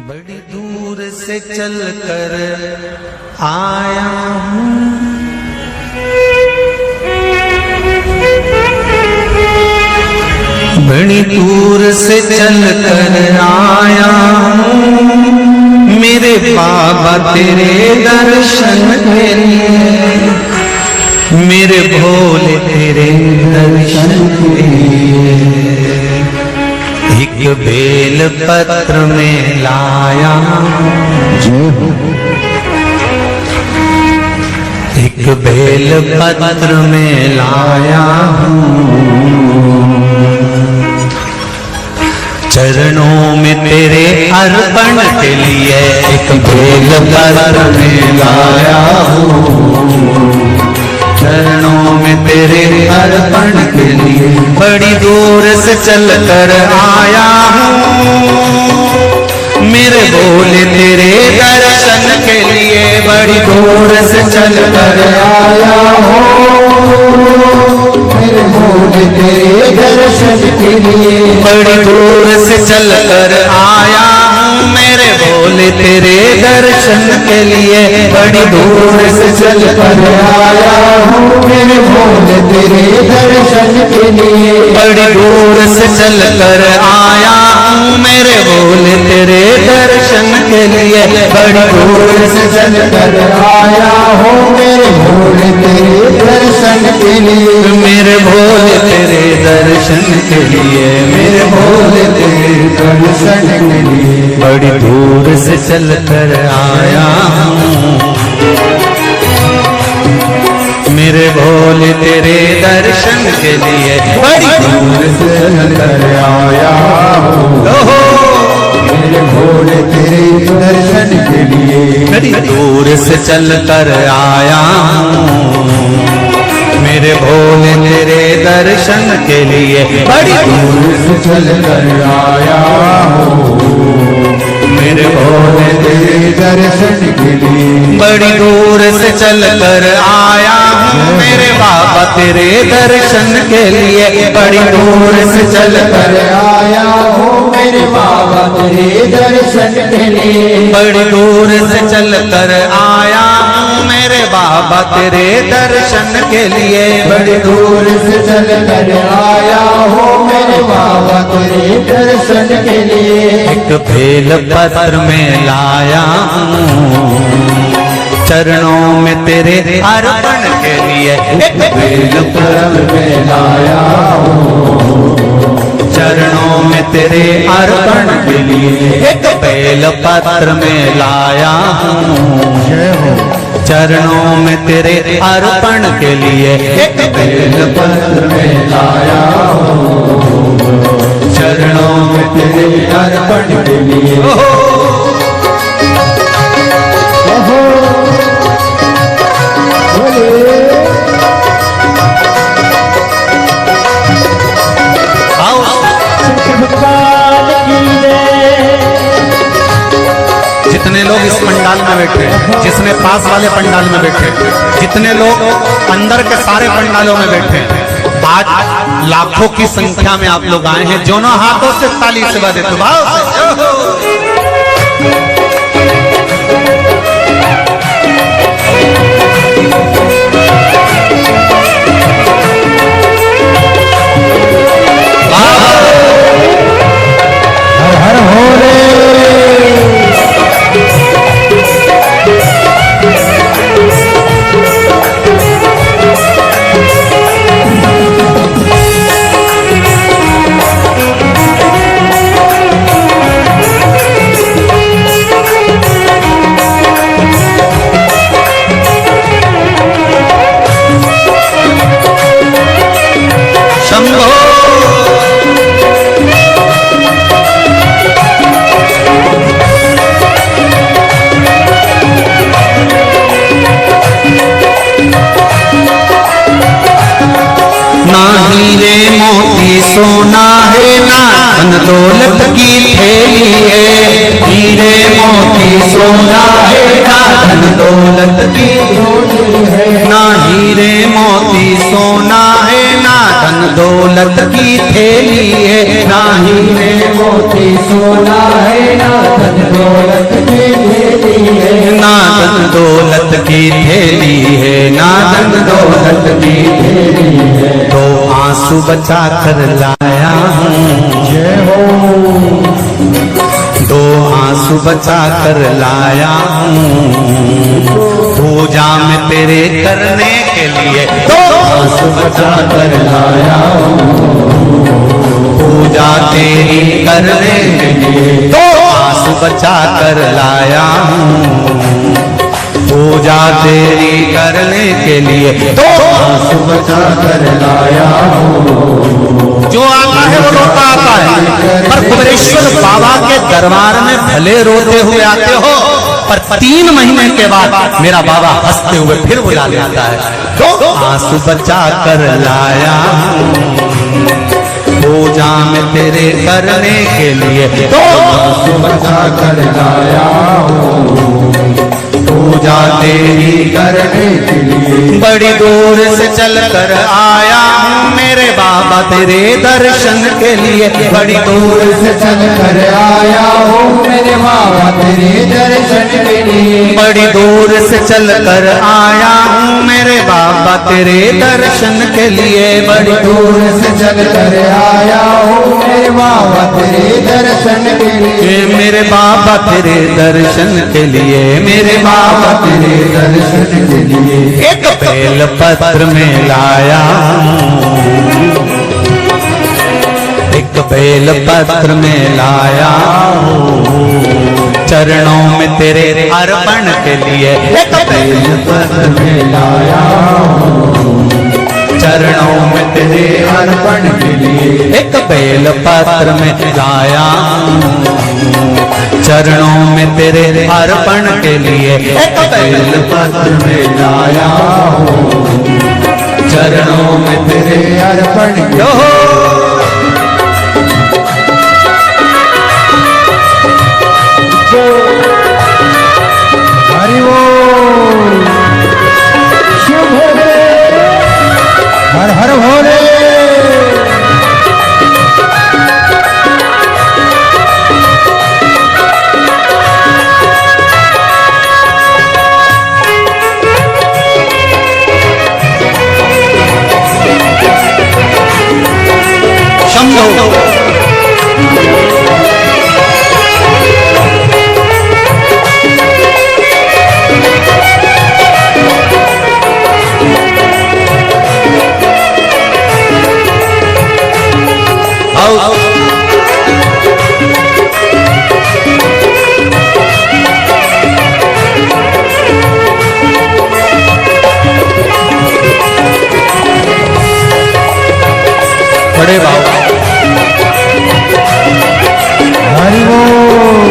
बड़ी दूर से चल कर आया हूँ, बड़ी दूर से चल कर आया हूँ, मेरे बाबा तेरे दर्शन के लिए, मेरे भोले तेरे दर्शन के लिए एक बेल पत्र में लाया, एक बेल पत्र में लाया हूँ, चरणों में तेरे अर्पण के लिए एक बेल पत्र में लाया हूँ, चरणों में तेरे अर्पण के लिए बड़ी दूर से चल कर आया हूँ, मेरे भोले तेरे दर्शन के लिए बड़ी दूर से चल कर आया हूँ, मेरे भोले तेरे दर्शन के लिए बड़ी दूर से चल कर आया हूँ, मेरे भोले तेरे दर्शन के लिए बड़ी दूर से चल कर आया हूँ, मेरे भोले तेरे दर्शन के लिए बड़ी दूर से चल कर आया हूँ, मेरे भोले तेरे दर्शन के लिए बड़ी दूर से चल कर आया हूँ, मेरे भोले तेरे दर्शन के लिए, मेरे भोले तेरे दर्शन के लिए, मेरे भोले तेरे दर्शन के लिए बड़ी दूर से चल कर आया हूँ, मेरे भोले तेरे दर्शन के लिए बड़ी दूर से चल कर आया हूँ, मेरे भोले तेरे दर्शन के लिए बड़ी दूर से चल कर आया हूँ, मेरे भोले तेरे दर्शन के लिए बड़ी दूर से चल कर आया हूँ, मेरे भोले तेरे दर्शन के लिए बड़ी दूर से चल कर आया हूँ, मेरे बाबा तेरे दर्शन के लिए बड़ी दूर से चल कर आया हूँ, मेरे बाबा तेरे दर्शन के लिए बड़ी दूर से चल कर आया हूँ, मेरे बाबा तेरे दर्शन के लिए बड़ी दूर से चल कर आया हूँ, मेरे बाबा तेरे दर्शन के लिए एक बेल पत्र में लाया हूँ, चरणों में तेरे अर्पण के लिए एक बेल पत्र में लाया हूँ, चरणों में तेरे अर्पण के लिए एक बेल पत्र में लाया हूँ, चरणों में तेरे अर्पण के लिए एक बेल पत्र में लाया हूँ, चरणों में तेरे अर्पण के लिए जितने लोग इस पंडाल में बैठे, जिसने पास वाले पंडाल में बैठे, जितने लोग अंदर के सारे पंडालों में बैठे, आज लाखों की संख्या में आप लोग आए हैं, दोनों हाथों से ताली से बजा देते भाव से। हर हर भोले सोना है ना धन दौलत की थैली है, हीरे मोती सोना है ना धन दौलत की थैली है, ना हीरे मोती सोना है ना धन दौलत की थैली है, ना हीरे मोती सोना है ना धन दौलत की थैली है, ना धन दौलत की थैली है, ना धन दौलत की थैली है। तो आंसू बचा कर लाया हूँ, जय हो। दो आंसू बचा कर लाया हूँ पूजा में तेरे करने के लिए, दो आंसू बचा कर लाया हूँ पूजा तेरी करने के लिए, दो आंसू बचा कर लाया हूँ पूजा तेरी करने के लिए, दो आंसू बचा कर लाया हूँ। जो आता है वो रोता आता है, पर कुबेरेश्वर बाबा के दरबार में भले रोते हुए आते हो, पर 3 महीने के बाद मेरा बाबा हंसते हुए फिर बुला लेता है। तो आंसू बचा कर लाया पूजा में तेरे करने के लिए, तो आंसू बचा कर लाया पूजा तेरी करने के लिए। बड़ी दूर से चल कर आया हूँ मेरे बाबा तेरे दर्शन के लिए, बड़ी दूर से चल कर आया हूँ मेरे बाबा तेरे दर्शन के लिए, बड़ी दूर से चल कर आया हूँ मेरे बाबा तेरे दर्शन के लिए, बड़ी दूर से चल कर आया हूँ मेरे बाबा तेरे दर्शन के लिए, मेरे बाबा तेरे दर्शन के लिए, मेरे बाबा तेरे दर्शन के लिए। एक बेल पत्र में लाया एक बेल पत्र में लाया चरणों में तेरे अर्पण के लिए, एक बेल पत्र में लाया चरणों में तेरे अर्पण के लिए, एक बेल पत्र में लाया चरणों में तेरे अर्पण के लिए, एक बेल पत्र में लाया चरणों में तेरे अर्पण के लिए। हरि बोल, शुभ हर हर भोले। बड़े बाबा हरि बोल।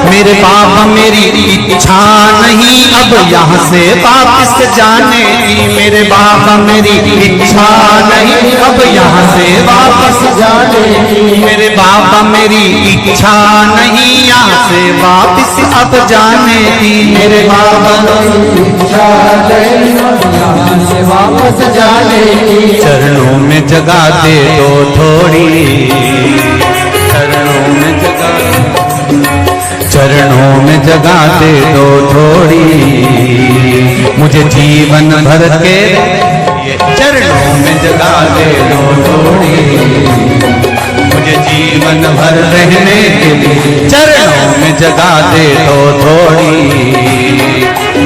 मेरे बाबा मेरी इच्छा नहीं अब यहाँ से वापस जाने की, मेरे बाबा मेरी इच्छा नहीं अब यहाँ से वापस जाने की, मेरे बाबा मेरी इच्छा नहीं यहाँ से वापस अब जाने की, मेरे बाबा मेरी इच्छा नहीं यहाँ से वापस जाने की। चरणों में जगह दे दो थोड़ी, चरणों में चरणों में जगह दे दो थोड़ी, मुझे जीवन भर के चरणों में जगह दे दो थोड़ी, मुझे मुझे जीवन भर रहने के लिए चरणों में जगह दे तो थोड़ी,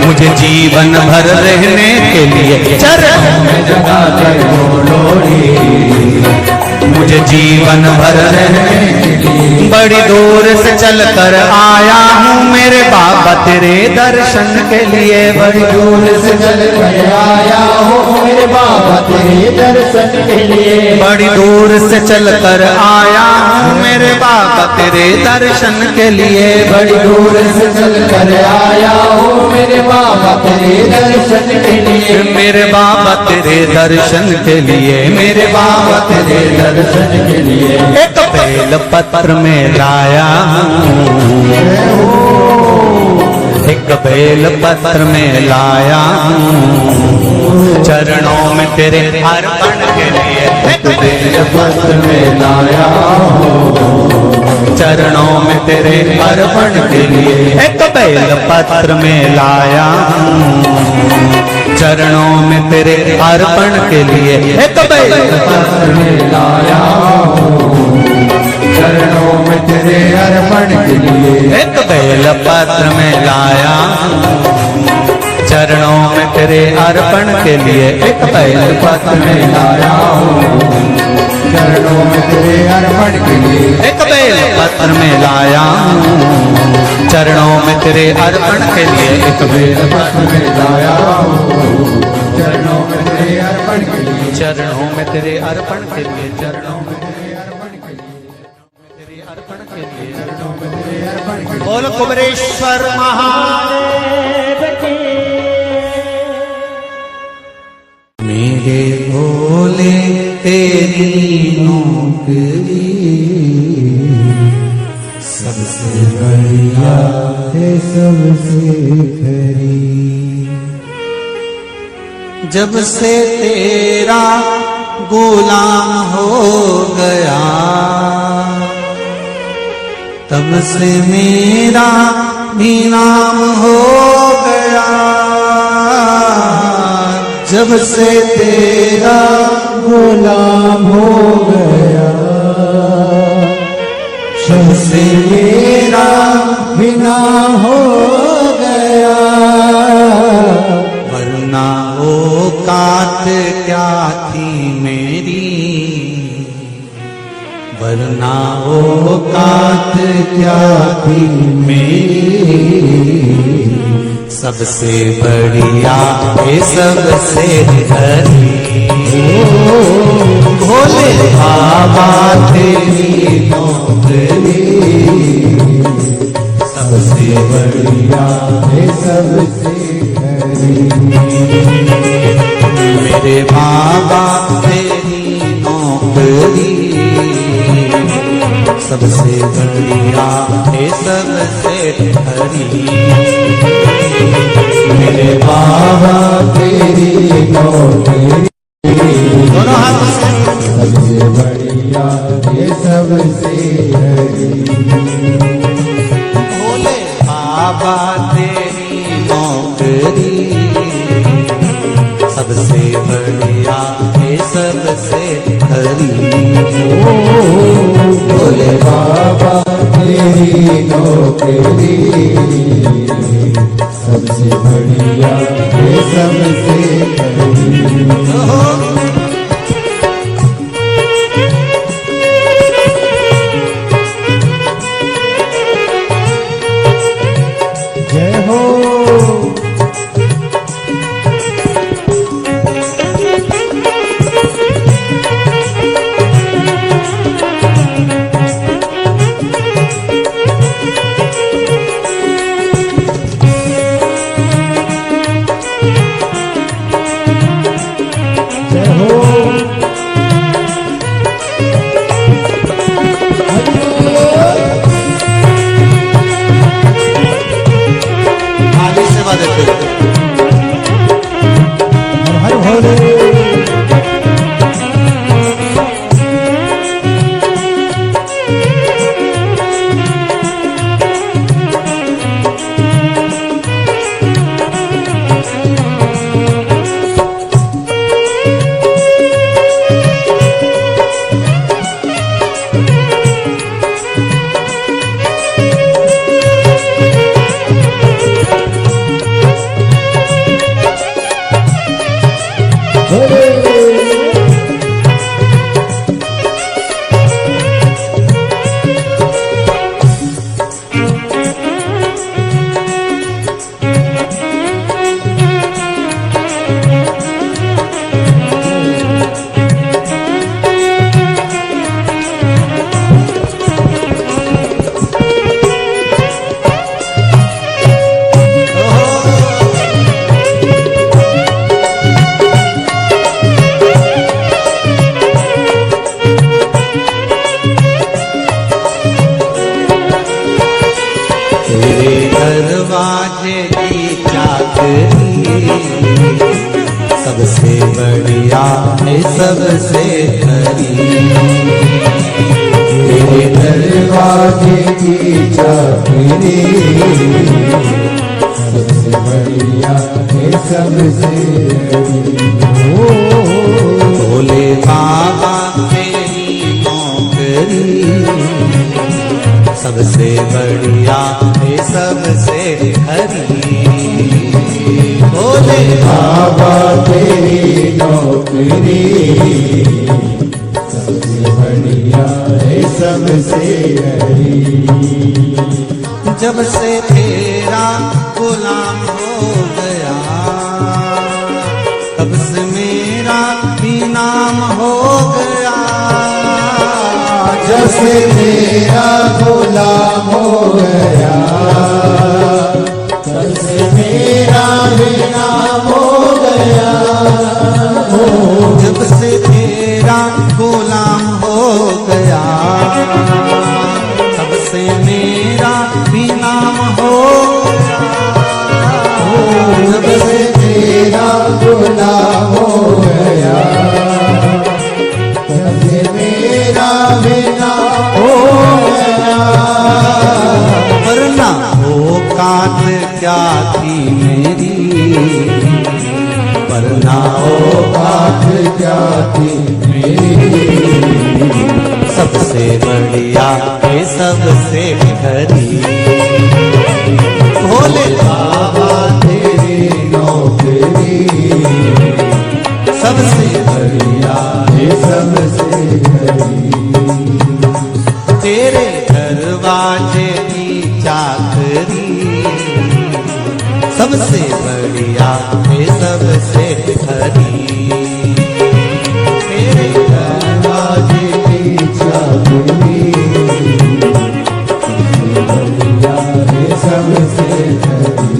मुझे जीवन भर रहने के लिए चरणों में जगह दे तो थोड़ी, मुझे जीवन भर रहने के लिए। बड़ी दूर से चल कर आया हूँ मेरे बाबा तेरे दर्शन के लिए, बड़ी दूर से चल कर आया हूँ मेरे बाबा तेरे दर्शन के लिए, बड़ी दूर से चल कर आया हूँ मेरे बाबा तेरे दर्शन के लिए, बड़ी दूर से चल कर आया हूँ मेरे बाबा तेरे दर्शन के लिए, मेरे बाबा तेरे दर्शन के लिए, मेरे बाबा तेरे दर्शन के लिए। एक बेल पत्र में लाया हूँ, एक बेल पत्र में लाया हूँ चरणों में तेरे अर्पण के लिए, एक बेल पत्र में लाया हूँ चरणों में तेरे अर्पण के लिए, एक बेल पत्र में लाया हूँ चरणों में तेरे अर्पण के लिए, एक बेल पत्र में लाया हूँ चरणों में तेरे अर्पण के लिए, एक बेल पत्र में लाया चरणों में तेरे अर्पण के लिए, एक बेल पत्र में लाया हूँ चरणों में तेरे अर्पण के लिए, एक बेल पत्र में लाया हूँ चरणों में तेरे अर्पण के लिए, एक बेल पत्र में लाया हूँ चरणों में तेरे अर्पण के लिए, चरणों में तेरे अर्पण के लिए, चरणों में तेरे अर्पण के लिए, तेरे अर्पण के लिए, चरणों में तेरे अर्पण के लिए। बोल कुबरेश्वर महादेव की। मेरे भोले तेरी नौकरी सबसे बढ़िया है सबसे खरी, जब से तेरा गुलाम हो गया तब से मेरा भी नाम हो गया, जब से तेरा गुलाम हो गया तब से मेरा भी नाम हो गया, वरना औकात क्या थी मेरी, वरना औकात क्या थी मेरी, सबसे बढ़िया है सबसे हरी, भोले बाबा तेरी नौकरी सबसे बढ़िया है सबसे हरी, मेरे बाबा तेरी नौकरी सबसे बढ़िया है सबसे हरी, मेरे बाबा तेरी नौकरी दोनों हाथ सबसे बढ़िया है सबसे हरी, भोले बाबा तेरी नौकरी सबसे बढ़िया है सबसे हरी, भोले बाबा तेरी नौकरी सबसे बढ़िया है सबसे हरी। जय हो जय दरवाजे की चाकरी सबसे बढ़िया है सबसे खरी। तेरे दरवाजे की चाकरी सबसे बढ़िया है सबसे भोले बाबा तेरी नौकरी सबसे बढ़िया है सबसे खरी। भोले बाबा तेरी नौकरी सबसे बढ़िया है सबसे खरी। जब से तेरा गुलाम हो गया तब से मेरा भी नाम हो गया। जब से मेरा गुलाम हो गया तब से मेरा भी नाम हो गया। जब से तेरा गुलाम हो गया तब से मेरा भी नाम हो गया। जब से तेरा गुलाम हो गया तब से मेरा भी नाम हो गया। वरना औकात क्या थी मेरी, वरना औकात क्या थी मेरी। सबसे बढ़िया है सबसे खरी। भोले बाबा तेरी नौकरी सबसे बढ़िया है सबसे खरी। तेरे दरवाजे की चाकरी सबसे बढ़िया है सबसे खरी। तेरे दरवाजे की चाकरी सबसे बढ़िया है सबसे खरी।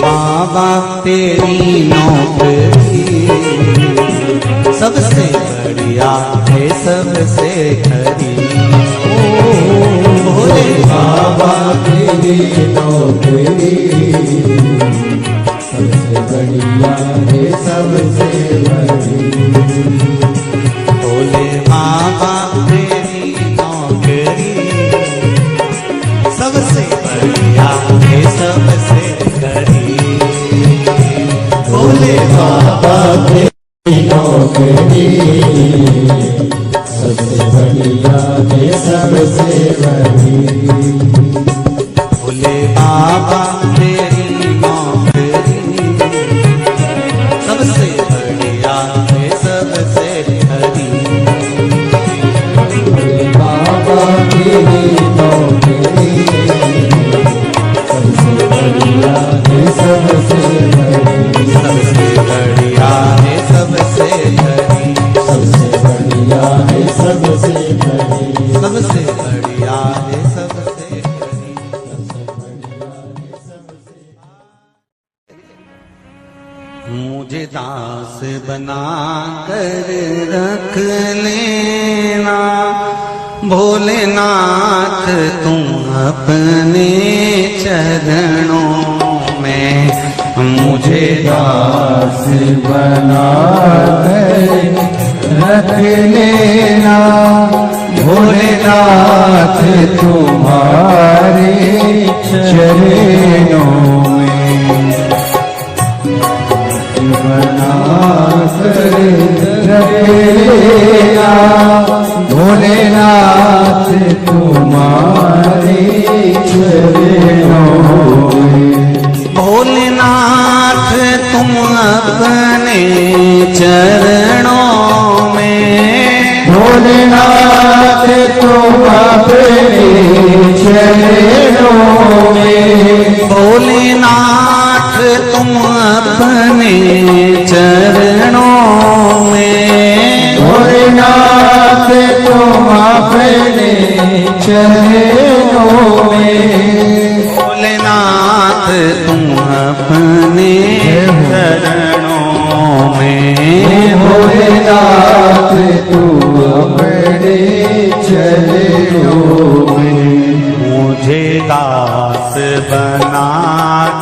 बाबा तेरी नौकरी सबसे बढ़िया है सबसे खरी। भोले बाबा सबसे बड़ी। भोले बाबा तेरी नौकरी सबसे बढ़िया है सबसे हरी। भोले बाबा तेरी नौकरी सबसे बढ़िया है सबसे बड़ी। सबसे बढ़िया है सबसे हरी। सबसे बढ़िया है सबसे बड़ी। सबसे बढ़िया है सबसे हरी। मुझे दास बना कर रख लेना भोलेनाथ तुम अपने चरणों में। मुझे दास बना कर रख लेना भोलेनाथ तुम्हारे चरणों में। बना कर रख लेना भोलेनाथ तुम्हारे चरणों में। भोलेनाथ तुम अपने चरणों में। भोलेनाथ तुम अपने चरणों में। भोलेनाथ तुम अपने चरणों में। भोलेनाथ तुम अपने चरणों में। भोलेनाथ तुम अपने चरणों में। भोलेनाथ तुम अपने चरणों में। मुझे दास बना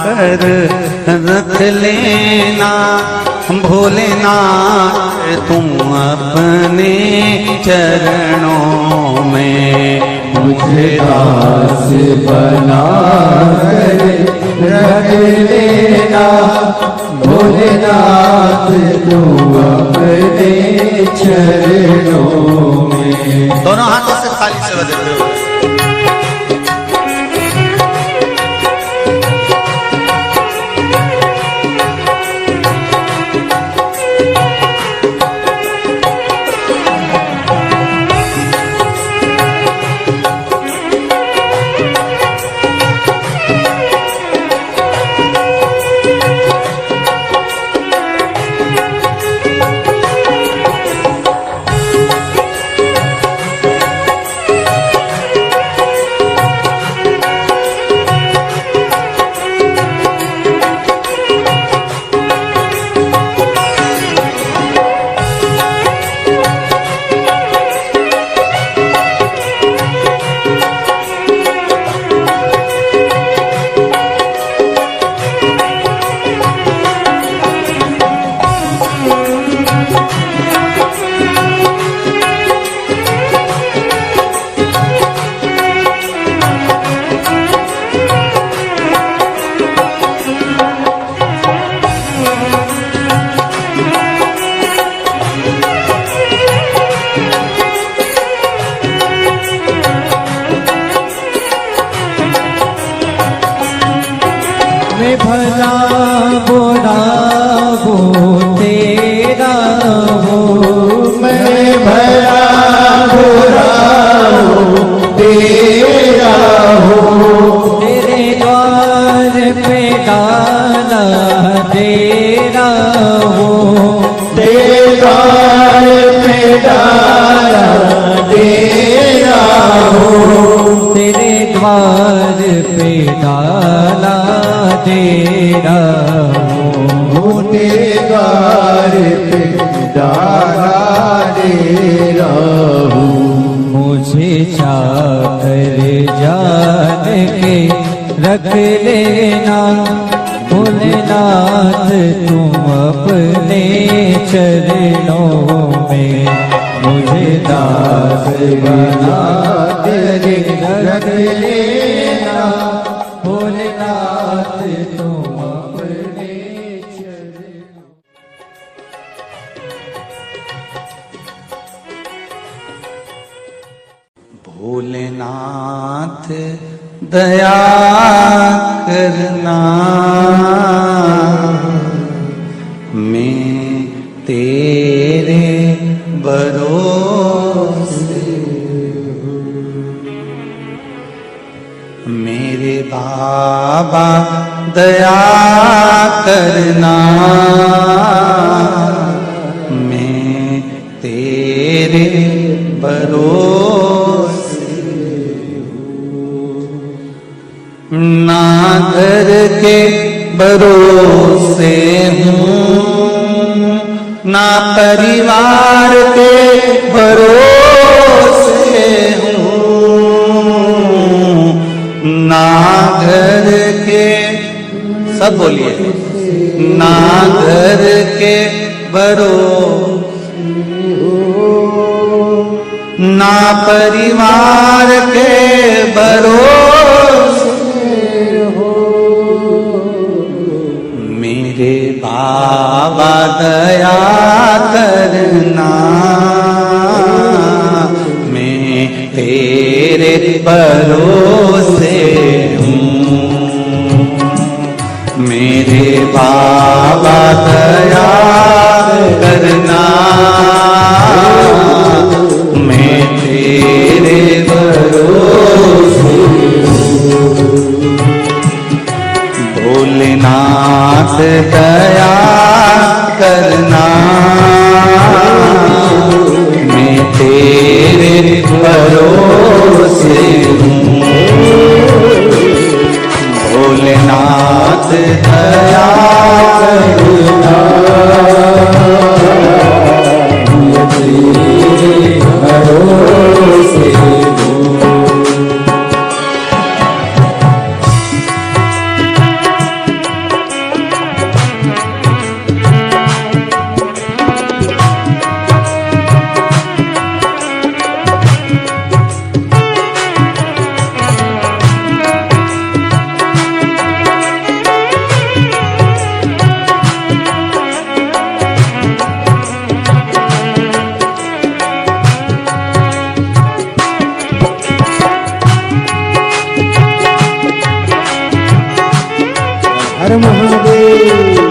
कर रख लेना भोलेनाथ तुम अपने चरणों में। मुझे दास बना कर रख लेना भोलेनाथ तुम अपने चरणों में। दोनों हाथों से ताली से बजाते हुए मैं भला बुरा वो तेरा हो। मैं भला बुरा वो तेरा हो। तेरे द्वार पे डाला तेरा हो। तेरे द्वार पे डाला तेरा हो। तेरे द्वार पे डाला तेरा हो। तेरे द्वार पे डाला तेरा हो। मुझे चाकर जान के रख लेना भोलेनाथ तुम अपने चरणों में। मुझे दास बना कर रख लेना भोलेनाथ तुम अपने चरणों। भोले नाथ दया करना, मैं तेरे भरोसे मेरे बाबा दया करना, मैं तेरे भरोसे ना घर के भरोसे हूँ, ना परिवार के भरोसे हूँ, ना घर के, सब बोलिए, ना घर के भरोसे ना परिवार के भरोसे हो, मेरे बाबा दया करना, मैं तेरे भरोसे हूँ, मेरे बाबा दया करना, मैं तेरे भरोसे भोलेनाथ दया करना, मैं तेरे भरोसे हूँ, भोलेनाथ दया करना, भरोसे हर महादेव।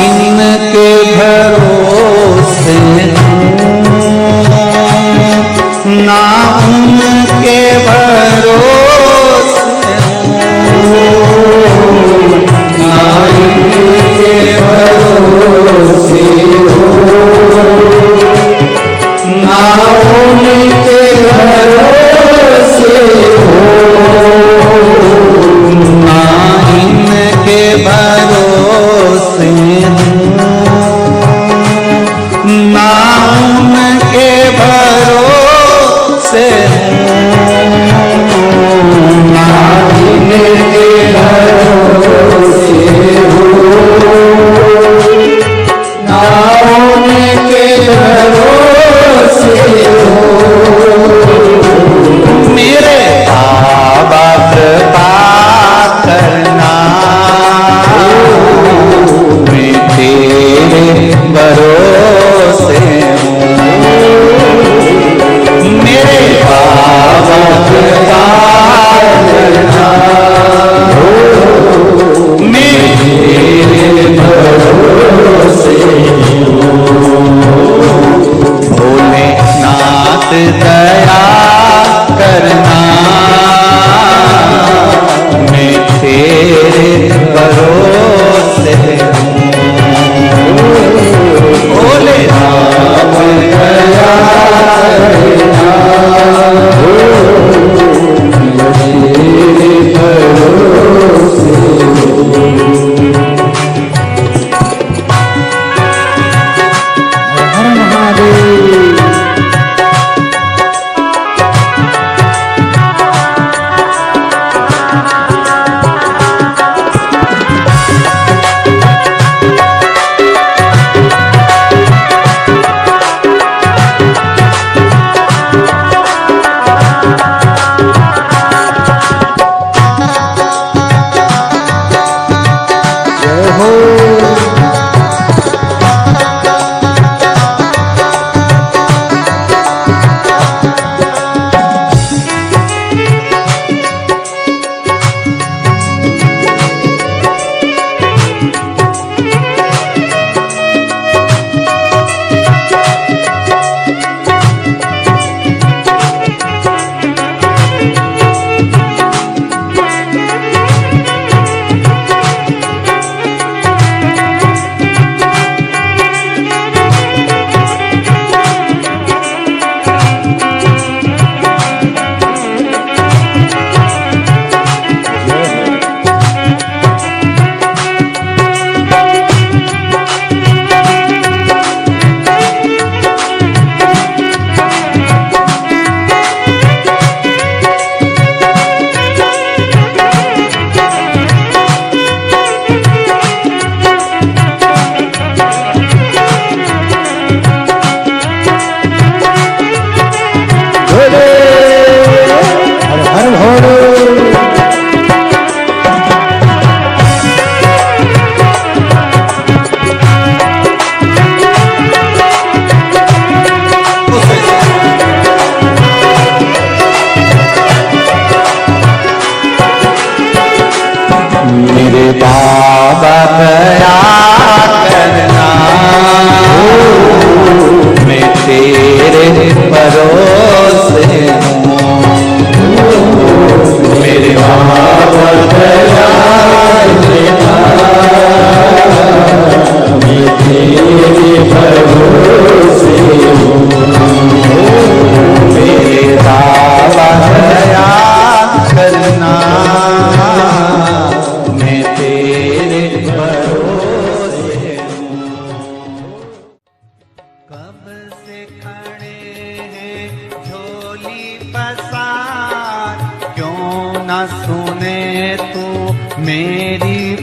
इनके भरोसे ना उनके भरोसे ना इनके भरोसे ना उनके भरोसे ना इनके भरोसे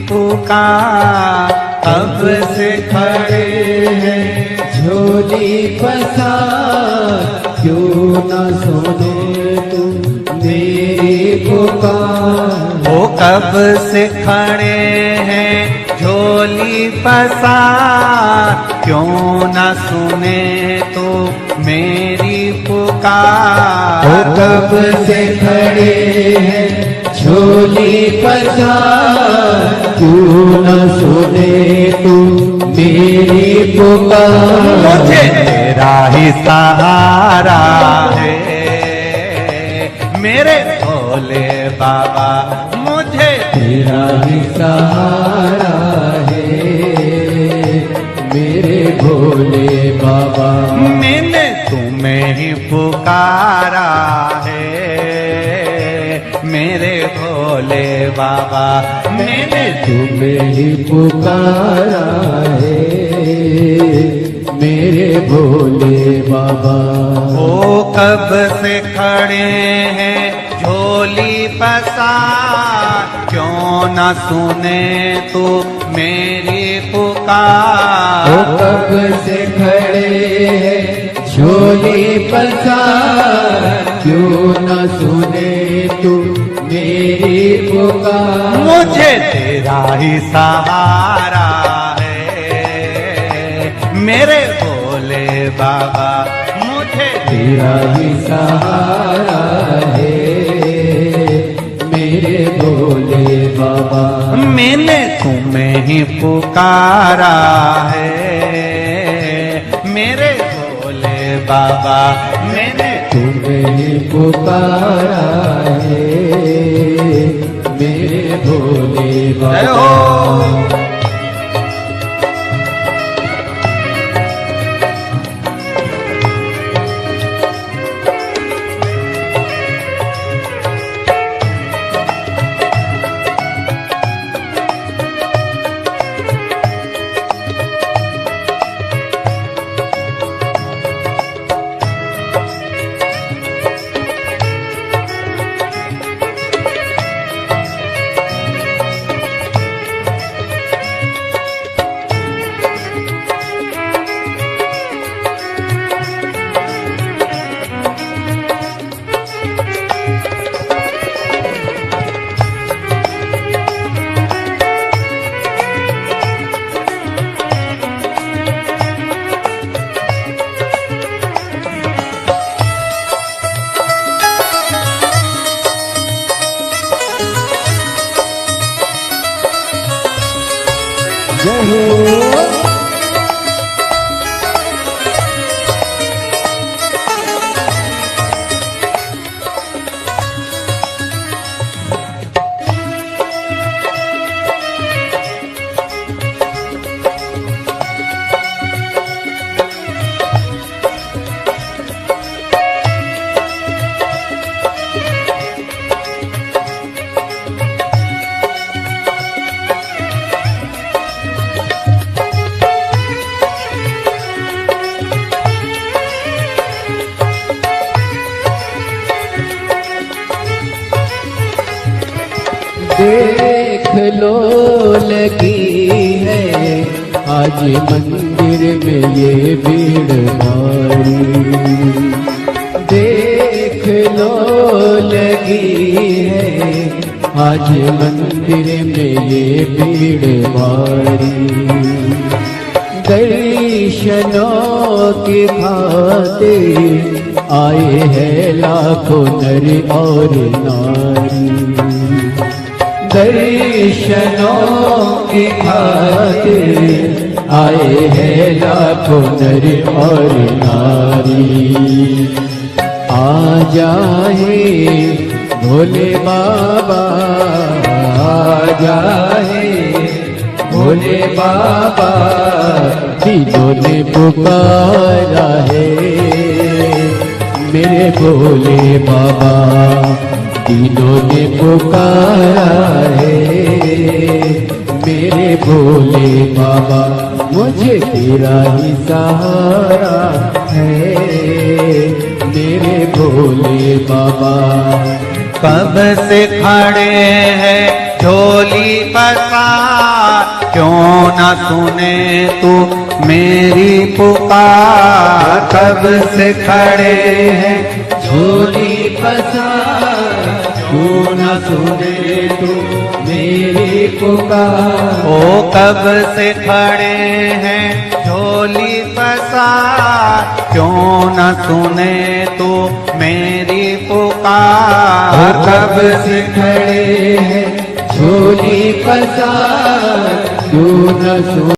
पुकार, कब से खड़े हैं झोली पसार, क्यों न सुने तुम मेरी पुकार। वो कब से खड़े हैं झोली पसार, क्यों न सुने तो मेरी पुकार। वो कब से खड़े हैं झोली पसार, क्यों न सुने तुम मेरी पुकार। मुझे तेरा ही सहारा है मेरे भोले बाबा, मुझे तेरा ही सहारा है मेरे भोले बाबा। मैंने तुम्हें ही पुकारा है मेरे भोले बाबा, मैंने तुम्हें ही पुकारा है मेरे भोले बाबा। वो कब से खड़े हैं झोली पसार, क्यों न सुने तो मेरी पुकार। वो कब से खड़े हैं झोली पसार, क्यों न सुने तुम मेरी पुकार। मुझे तेरा ही सहारा है मेरे भोले बाबा, मुझे तेरा ही सहारा है मेरे भोले बाबा। मैंने तुम्हें ही पुकारा है मेरे भोले बाबा, मैंने तुम्हें ही पुकारा है मेरे भोले जय बाबा। हो। देख लो लगी है आज मंदिर में ये भीड़ भारी। देख लो लगी है आज मंदिर में ये भीड़ भारी। दर्शनों की खातिर आए हैं लाखों नर और नारी। दर्शनों की खातिर आए हैं लाखों नर और नारी। आ जाए भोले बाबा, आ जाए भोले बाबा, दिलों ने पुकारा है मेरे भोले बाबा। दिलों ने पुकारा है मेरे भोले बाबा। मुझे तेरा ही सहारा है भोले बाबा। कब से खड़े हैं झोली पसार, क्यों न सुने तू मेरी पुकार। कब से खड़े हैं झोली पसार, क्यों न सुने तू मेरी पुकार। ओ कब से खड़े हैं झोली पसार, क्यों न सुने तू मेरी पुकार। कब से खड़े हैं झोली पसार, क्यों न सुने